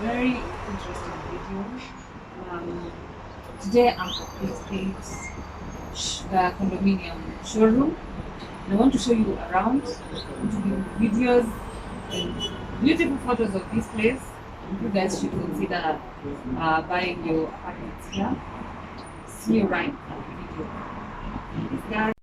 Very interesting video. Today I'm at the condominium showroom, and I want to show you around, to give videos and beautiful photos of this place. You guys should consider buying your apartments here. See you right at the video. This guy.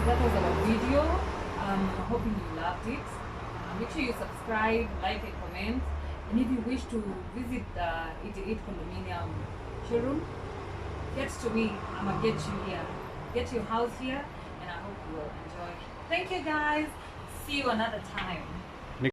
That was our video. I'm hoping you loved it. Make sure you subscribe, like, and comment. And if you wish to visit the 88 condominium showroom, get to me. I'm gonna get you here. Get your house here, and I hope you will enjoy. Thank you guys. See you another time.